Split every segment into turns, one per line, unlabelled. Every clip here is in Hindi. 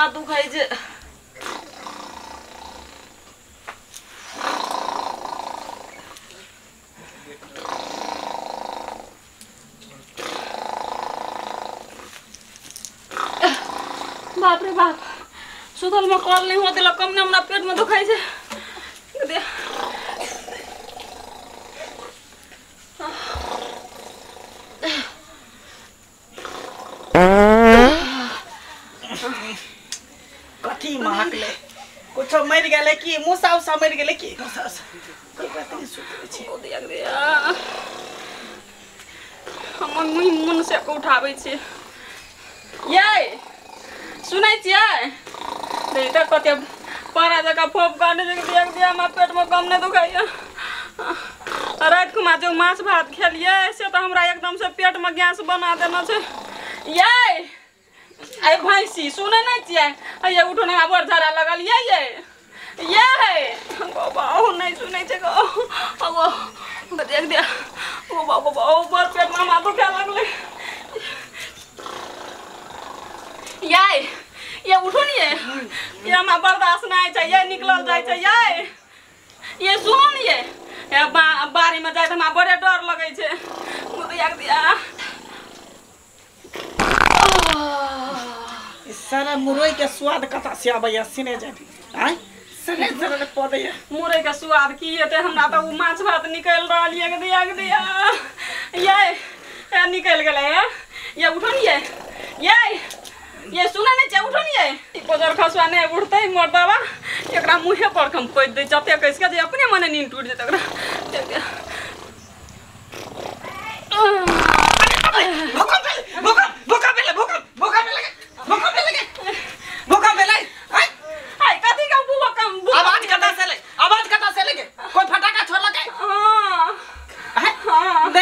हमरा दुखाइ छै। बाप रे बाप, सुतल में कॉल नहीं होते ला कम ने हमरा पेट में दुखाइ छै। दे
कथी महकले कुछ मर गेले की मुसा उसा मर गेले की मुसा कोई बात नहीं सुतले छी।
ओ दिया दिया हम मन से को उठाबै छी। ये सुनै छियै दे त कते पारा जका फोप काटे छै। दिया दिया हमरा पेट में कम नहीं दुखाइया। रात को जो माछ भात खेलिए से तो हमरा एकदम से पेट में गैस बना देना छै। ये आई भैंसी सुने नहीं छियै ये उठो ना बड़ झाड़ा लगल ये बाबा नहीं सुने छै गो अब देख दिया ओ बाबा ओ बड़ पेट में माथो क्या लगले। ये उठो नहीं ये हमरा बर्दाश्त नहीं छै। ये निकलल जाय छै। ये सुनो नहीं ये बारी में जाए तो हमरा बड़े डर लगे छै। देख दिया
सारा मुरई के स्वाद कता से आबैया सिने जाबी आय सने सने पड़ैया
मुरई के स्वाद की हेते हमरा त उ माछ भात निकल रहल ये दिया ये निकल गेलै ये उठो नहीं ये सुना नहीं छै। उठो नहीं कोजर खसवा नहीं उठतै मर्दवा एकरा मुहे पर हम कोइ दे जते कैस के जे अपने मने नींद टूट जेतै एकरा।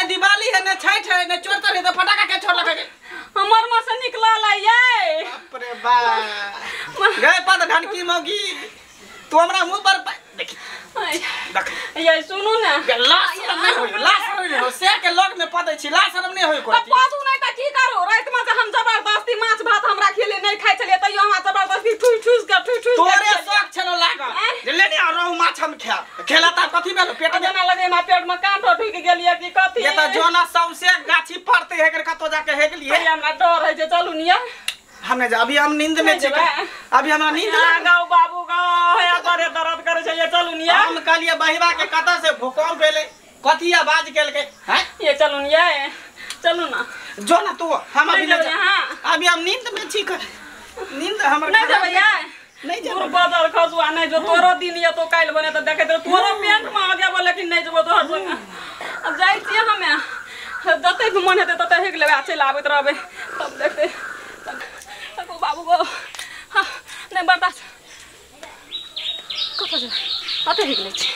दिवाली है ना छठ है ना चोर है तो फटाका क्या छोड़ लगे
हमर में से निकलल ये
बाप रे बाप गए पद ढनकी मौगी तू हमरा मुंह पर देखी देख
ये सुनो ना
लाश नहीं हो से के लग में पदै छी लाश शर्म नहीं होय कोई
पादू नहीं त की करो रात में हम जबरदस्ती माछ भात हमरा खेले नहीं खाइ छलिए त यहाँ जबरदस्ती ठुस
तोरे शौक छलो लागल जे ले नहीं रहू माछ हम खेला त कथि भेल पेट
जना लगे मा पेट में कांटो ठुक गेलिए कि कथि
ये त जोना सौसे गाछी पड़ते है कतो जाके हे गेलिए
हमरा डर है जे चलू निया
हमने अभी हम नींद में छी अभी हमरा नींद
गाओ बाबू गाओ या करे दर्द करे छै। ये चलू निया
हम कहलिए बहिबा के कता से भूकंप भेले कथि आवाज केल के हैं
ये चलू निया चलू ना
जो ना तू हम अभी
अभी
हम नींद में छी कर नींद हमर
नहीं जब या
नहीं
जब बाजार खसुआ नहीं जो तोरो दिन ये तो काल बने तो देखे तो तोरो पेट में आ गया लेकिन नहीं जब तोहर संग अब जाई छी हमें जते भी मन हेते तते हेक लेबे चल आबैत रहबे तब देखते तको बाबू गो हां नहीं बर्दाश्त कत जा अते हेक ले छी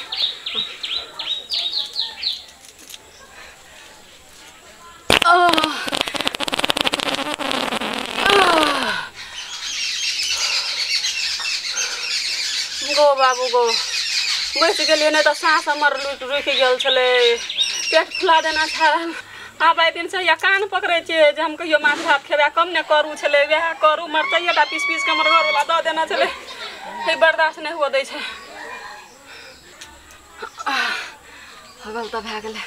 गो बाबू गो बैठ गेलिए नहीं तो सांस हमर रुक गेल छले पेट फुला देना था। आब आइ दिन से या कान पकड़े छे जे हम कहियो माछ भात खेबे कम ने करू छले वह करू मरचाइटा पीस पीस के हमर घर वाला द देना छले हे बर्दाश्त नहीं हो दै छे। हगल त भए गेलै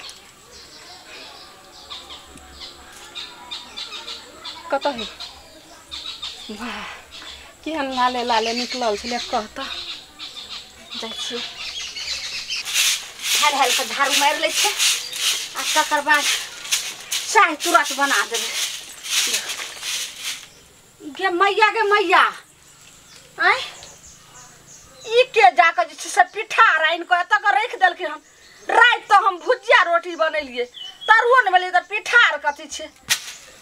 कत है वाह केहन लाले लाले निकलल छले कहता जाइ छी
हाल के झाड़ू मार ले छे आ तकर बाद चाय तुरंत बना देबे गे मैया आय ई के जाके जे से पिठार आइन को एत के रख देलके हम रात तो हम भुजिया रोटी बनेलिए तरुओ ने बनेलिए त पिठार कथि छे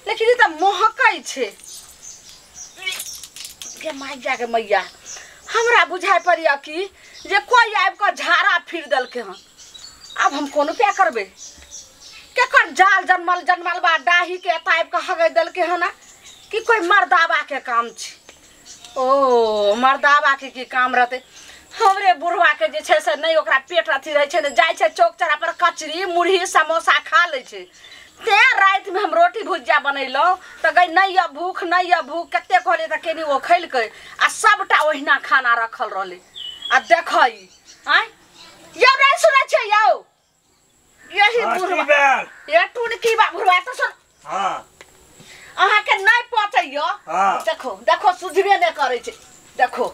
लेकिन ई त महकै छे गे मैया हमरा बुझाय पड़िया कि जे कोई आब के झाड़ा फिर देलके हम अब हम कोनो पे करबे केकर जाल जनमल बा डाही के ताइब के हगै देलके हना कि कोई मर्दावा के काम छी। ओ मर्दावा के की काम रहते हमरे बुढ़वा के जे छे से नहीं ओकरा पेट अथी रहे छे ने जाय छे चौक चौरा पर कचरी मुरही समोसा खा ले छे ते रात में हम रोटी भुजिया बनैलो त गई नहीं अब भूख कते कहले त केनी ओ खैल के आ सबटा ओहिना खाना रखल रहले आ देखई आय ये नहीं सुनै छै यौ यही बुढ़वा ये टुनकी बा बुढ़वा त सुन
हां
अहाँ के नहीं पचैयो देखो सुझबे नहीं करे छै देखो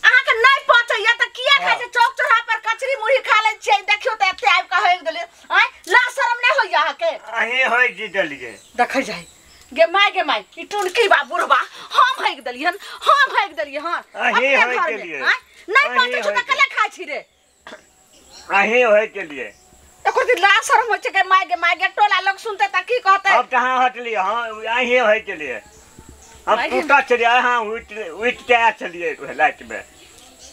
अहाँ के नहीं पचैया त किया खाय छै चौक चौराहा पर कचरी मुड़ी खा ले छै देखियो त एते आब के होय गेले आय ला शरम नहीं होय अहाँ के
अही होय जी दलिए
देखै जाय गे माय ई टुनकी बा बुढ़वा हम हैग दलियन हां
अही होय के लिए
नहीं पचै छै त कले खाय छी रे
अही होय के लिए
एको दिन ला शरम होय छै के माय गे टोला लोग सुनते त की कहते
अब कहां हटली हां अही होय के लिए हम टूटा चलिए हां उठ के आ चलिए लाइट में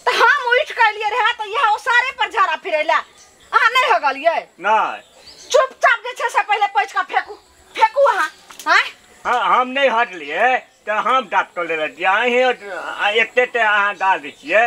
त हम उठ के लिए रहे त यहां ओ सारे पर झाड़ा फिरेला अहाँ नहीं हो गलिए
नहीं
चुपचाप जे छै से पहले पैच का फेकू अहाँ हैं
हां हम नहीं हटलिए त हम डाप कर ले दिया अही एकते अहाँ डाल दै छिए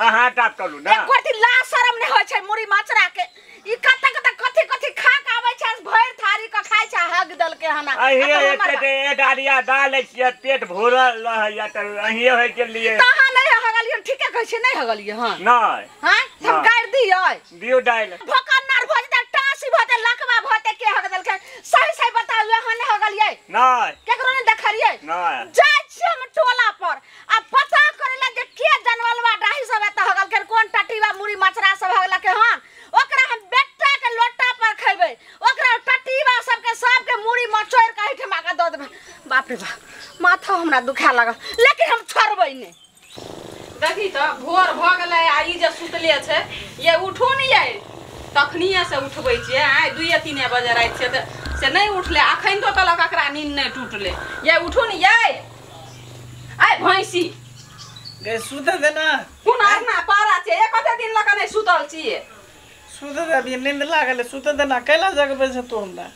अहाँ डाप करू ना
एको दिन ला शरम नहीं होय छै मुड़ी मचरा के ई कथि खा के आबै छै भर थारी के खाय छै हग दल के हना
अही एकते डालिया डाल छिए पेट भरल रहैया त अही होय के लिए
त अहाँ नहीं हगलियन ठीके कहै छै नहीं हगलिए हां
नहीं
हैं हम गाड़
दियो डाल
भोकन्नर भोज टासी भोते लकवा भोते के हग दल के सही बताउ अहाँ नहीं हगलिए
नहीं
केकरो नहीं देखलिए
नहीं
जाय छी हम टोला पर आ पता करेला जे के जनवलवा डाही सब एत हगल के कोन टटीवा मुड़ी मचरा सब हगला के हन ओकरा हम बेटा के लोटा पर खइबे ओकरा टटीवा सबके मुड़ी मचोर के ठमा के द देबे बाप रे बाप माथा हमरा दुखा लागल लेकिन हम छोड़बै ने
देखी त भोर भ गेलै आ ई जे सुतले छै ये उठू नहीं आइ तखनिए से उठबै छियै आइ 2-3 बजे रात छै त से नहीं उठले अखन तो तलक एकरा नींद नहीं टूटले ये उठू नहीं आइ भैंसी
गे सुते दे ना
कोन आरना पारा छै एक कते दिन लक नहीं सुतल छियै
सुते दे अभी नींद लागल सुते दे ना कैला जगबे से तो हमरा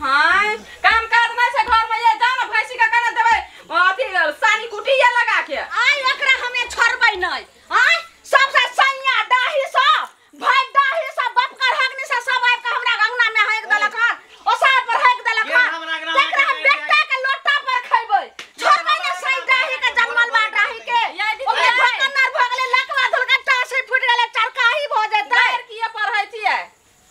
हां काम काज नहीं छै घर में ये जाओ ना भैंसी का कने देबै अथी सानी कुटिया लगा के
आइ एकरा हमें छोड़बै नहीं हां सबसे सैया डाही स भाई डाही स बपकर हगनी से सब आब के हमरा अंगना में हग देलक हन ओसार पर हग देलक हन एकरा हम बेटा के लोटा पर खइबै छोड़बै ना सही डाही के जन्मल बा डाही के ओमे भकन्नर भ गेलै लकवा धुलका टासे फुट गेलै चरकाही भ जेतै
गायर किए पढ़ै छियै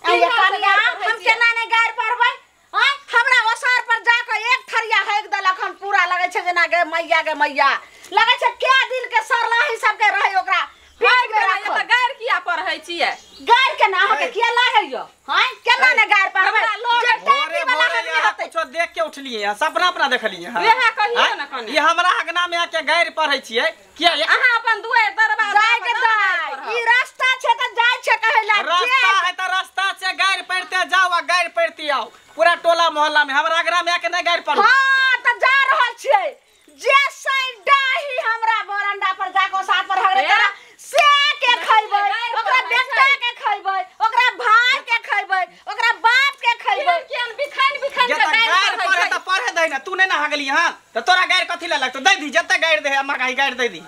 ये कनिया हम केना ने गायर पढ़बै हां हमरा ओसार पर जाके एक थरिया हग देलक हन पूरा लगै छै जेना गे मैया लगै छै के दिन के सरलाही सब के रहै ओकरा पेट में राखो
त गायर किए पढ़ै छियै
गायर के ना के किया लागैयो हां केना ने गायर पढ़बै जे टाटी वाला हगने होतै
कुछो देख के उठलिए हां सपना अपना देखलिए हां
वेहा कहियो ना कने
ये हमरा अगना में आके गायर पढ़ै छियै किया
अहाँ अपन दुआर दरवाजा
जाय के दाई ई रास्ता छै त जाय छै कहैला
रास्ता है त रास्ता से गायर पढ़ते जाओ आ गायर पढ़ती आओ पूरा टोला मोहल्ला में हमरा अगना में आके न गायर पढ़
हां त जा रहल छियै जे सही डाही हमरा बरंडा पर जाको साथ पर हगरे तेरा से के खइबै ओकरा बेटा के खइबै ओकरा भाई के खइबै ओकरा बाप के खइबै
केन बिखाइन के
गायर पढ़े त पढ़े दे ना तू नहीं ना हगली हां त तोरा गायर कथि ले लगतो दे दी जत्ते गायर दे अम्मा गाय गायर दे दी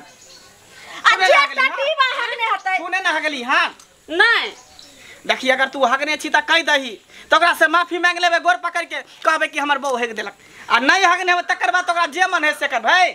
अच्छा टटीवा हगने होतै
तू नहीं ना हगली हां
नहीं
देखी अगर तू हगने छी त कह दही तो ओकरा से माफी मांग लेबे गोर पकड़ के कहबे कि हमर बहू हेग देलक आ नहीं हगने हो तकर बाद ओकरा जे मन है से कर भाई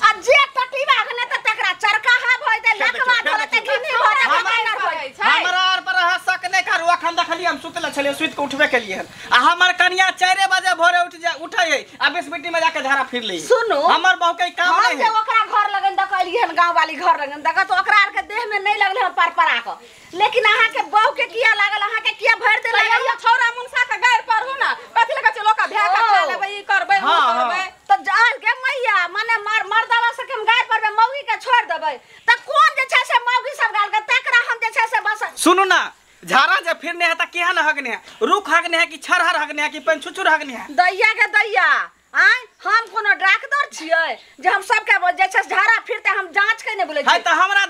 आ जे टटीवा हगने त तकरा चरकाहा भइ दे लकवा धरते घिनी भरे कमाइना भइ छै
हमरा और पर शक नहीं करू अखन देखली हम सुतले छलिए सुत के उठबे के लिए आ हमर कनिया 4 बजे भोरे उठै है आ 20 मिनट में जाके झाड़ा फिर ली
सुनो
हमर बहू के काम
हम
नहीं
जे
है
ओकरा घर लगन दकलिहन गांव वाली घर लगन दक तो ओकरा आर के देह में नहीं लगले परपरा क लेकिन अहाँ के बहू के किया लागल अहाँ के किया भर दे लागल
ये छोरा मुनसा के गायर पढ़ू ना कथि लगा चलो का भ्या का खा लेबै ई करबै उ करबै
त जाल के मैया माने मर्दावा से के हम गायर परबे मौगी के छोड़ देबै त कोन जे छै से मौगी सब गाल के तकरा हम जे छै से बस
सुनु ना झाड़ा जे फिरने है त केहन हगने है रुख हगने है कि छरहर हगने है कि पंछुचुर हगने है
दैया के दैया आय हम कोनो डॉक्टर छियै जे हम सब के जे छै झाड़ा फिरते हम जांच के नै बोलै
है
छी
त हमरा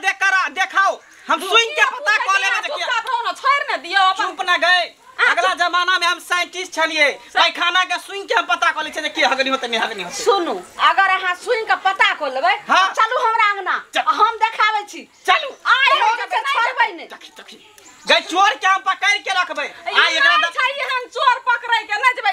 देखाओ हम सुई के पता क लेबे जे
चुपचाप रहो ना छोड़ ना दियो अपन
चुप ना गए अगला जमाना में हम साइंटिस्ट छलिए पैखाना के सुई के हम पता क ले छै जे के हगनी होते नहीं हगनी होते
सुनु अगर अहाँ सुई के पता क लेबै
हाँ।
चलू हमरा अंगना हम देखाबै छी
चलू
आइ हो के छोड़बै नै
गई चोर के हम पकड़ के रखबे आ एकरा
छै हम चोर पकड़ै के नै जेबै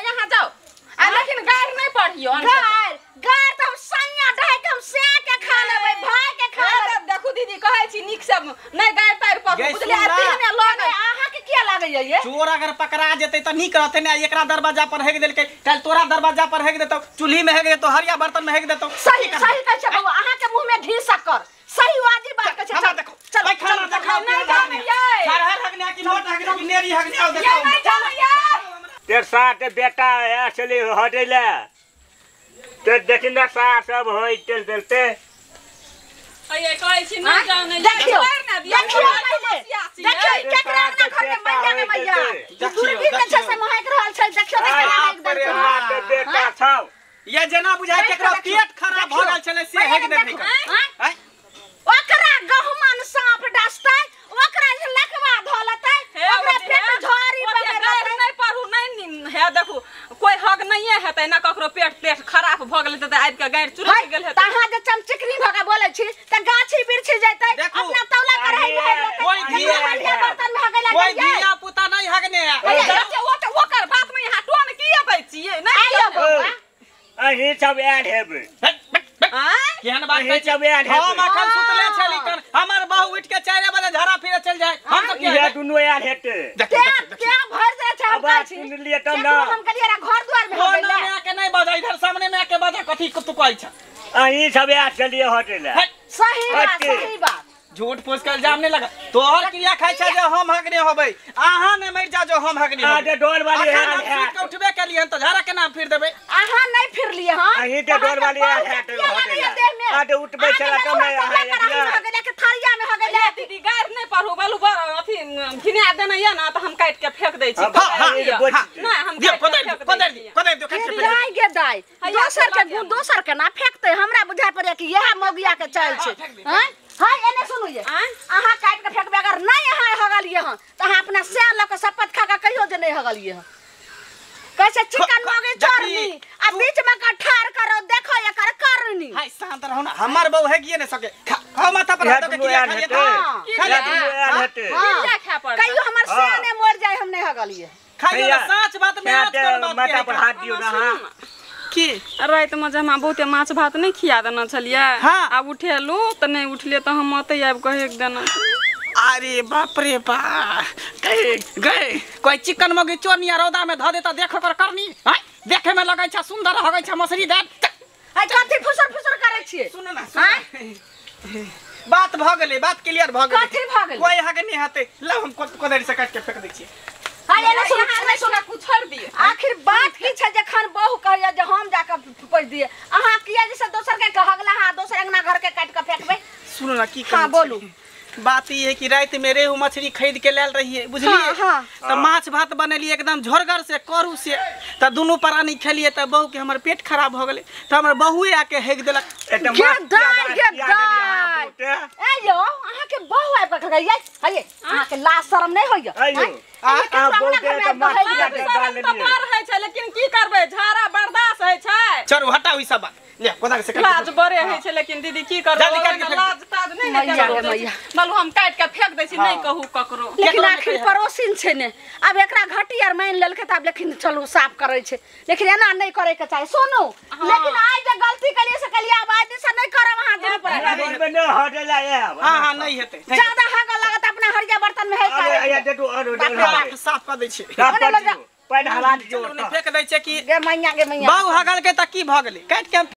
नहीं गाय पैर पर
गै
बुझलिए
सुन ना।
तीन में लग
अहाँ के क्या लागैया ये
चोर अगर पकड़ा जेतै त नीक रहतै ने। एकरा दरवाजा पर हेग देलकै, कल तोरा दरवाजा पर हेग देतौ, चूल्ही में हेग देतौ, हरिया बर्तन में हेग देतौ।
सही सही कहै छै बउआ अहाँ के मुंह में घी शक्कर सही वाजिब बात कहै छै
हमरा देखो चल भाई खाना देखा
नहीं जानिए
हर हगने की नोट हगने की नेरी हगने आओ
ये
देखो
नहीं जानिए
तेरे साथ बेटा असली हटेला ते देखिन ना सा सब होई चल चलते
अये कहै छी नहीं जाने
देखियो देखियो देखियो केकरा ना घर में मैया के मैया दूरबीन में छै से महक रहल छै देखियो देखियो
अरे हाथ बेटा छौ
ये जना बुझाय केकरा पेट खराब भ गेल छले से हेग देबै हैं
ओकरा गहुमन सांप डसतै ओकरा जे लकवा धलतै ओकरा पेट झोरी पकड़तै
नहीं पढ़ू नहीं है देखो कोई हक नहीं है हेतै ना ककरो पेट खराब भ गेलै त आबि के गाड़ चुरा गेल हेतै
तहाँ जे चमचिकरी भगा बोलै छी त गाछी बिरछी जैतै
देखू।
अपना तौला करै
कोई दिया
बर्तन में हगै
कोई
लागै
दिया पुता नहीं हगने
ओकर बात में यहाँ टोन की अबै छियै
आइयो
नहीं
बउआ
अही सब ऐड हेबे
केहन बात
अही
कहै
सब
छै
ऐड
हम
हेबे
अखन सुतले छली कन हमर बहू उठ के 4 बजे झरा फिरे चल जाए हम सब
ये दुनु ऐड हेते
क्या क्या भर दे छै हम
अब
कहै छी
सुन लिए त
केकरो
ना
हम कहलियै रा घर द्वार में
फोन
हगै
में आके नहीं बजा इधर सामने में आके बजा कथी तू कहै छ
अही सब ऐड चलिए हटेला
सही बात
हटे।
सही बात
झूठ फूस के इल्जाम नहीं लगा तोहर क्रिया खाइ छै जे हम हगने होबै अहाँ ने मर जा जो हम हगने
आजे डोर वाली
अखन हम
है
सुत के उठबे के लिए त झरा के नाम फिर देबै
अहाँ नहीं फिरलिए हां
अही ते डोर वाली है हटेला आजे उठबे चला त मैं अहाँ
हगै के थरिया में हगै ले
दीदी गाड़ नहीं पढ़ू बालू बर अथी घिना देना ये ना त हम काट के फेंक दै छी
हाँ, हाँ,
नहीं हम
दियो
काट के
पदर
फेंक दै छी
पदर दियो काट के फेंक
दाई गे दाई दोसर के गुण दोसर के ना फेंकते हमरा बुझाय पड़े कि यह मोगिया के चल छै हैं हां एने सुनु ये अहाँ काट के फेंकबे अगर नहीं अहाँ हगलिए हं त अहाँ अपना से ल के शपथ खा के कहियो जे नहीं हगलिए हं कैसे चिकन मोगी चोरनी आ बीच में कठार करो देखो एकर करनी
हाय शांत रहो ना हमर बहू है किए न सके खा माथा पर हाथ के क्रिया खालिए
या दुनु ऐड हेते
क्या खा पड़
कहियो हमर से ने मर जाए हम नहीं हगलिए
खाइयो ना सच बात में आज कर बात
माथा पर हाथ दियो ना हां
की
रात में जे हमरा बहुते माछ भात नहीं खिया देना छलिए
हाँ।
अब उठेलू त नहीं उठलिए त हम मते आबि कहे के देना
अरे बाप रे बा गए गए कोई चिकन मोगी चोरनिया रौदा में ध देता देख कर करनी हाय देखे में लगै छ सुंदर हगै छ मछली दे
हाय कथि फुसर फुसर करे छिए
सुन ना सुन बात भ गेलै बात क्लियर भ गेलै
कथि भ गेलै
कोई हगे नहीं हते ला हम कोदरी से काट के फेंक दै छियै
हाय एने सुन
कुछ छोड़ दिए
आखिर बात की छै जखन बहु कहैया जे हम जाके पूछ दिए अहाँ किया जैसे दोसर के कहगला हां दोसर अंगना घर के काट के फेंकबे
सुनो ना की
हाँ, बोलू।
बात ये है कि रात में रेहू मछली खरीद के लाल रही है बुझलिए
हाँ, हाँ।
तो माछ भात बनेलिए एकदम झोरगर से करू से तो दोनों प्राणी खेलिए तो बहू के हमर पेट खराब हो गेले तो हमर बहुए आके हेग देलक
एते
गे
माछ
दाई गे
दाई
दाई ए यो अहाँ के बहु आबि के खगैया हये अहाँ के लाज शरम नहीं होइया
आइयो आ बोलते त माछ डाल
तो
लिए
पर है छै लेकिन की करबे झाड़ा बर्दाश्त है छै
चलो हटाओ ई सब बात ले कोदा से
लाज बड़े है छै लेकिन दीदी की करबे
जल्दी काट के फेंक
लाज ताज नहीं
मैया गे
करबे
मैया।
मालू हम काट के फेंक दै छी नहीं कहू ककरो
लेकिन आखिर पड़ोसिन छै ने अब एकरा घटी आर मान लेलकै त अब लेकिन चलू साफ करे छै लेकिन एना नहीं करे के चाही सोनू लेकिन आज जे गलती कलिए से कलिए अब आज से नहीं करब अहाँ दिन पर
बोल में न हटेला ये
हां हां नहीं हेते
ज्यादा हग लागत अपना हरिया बर्तन में है
अरे ये
करे
दे अरे
बाप साफ कर दै छै
साफ कर दियो पैन हला दियो
चलो ने फेंक दै छै कि
गे मैया
बहु हगल के त की भ गेलै काट के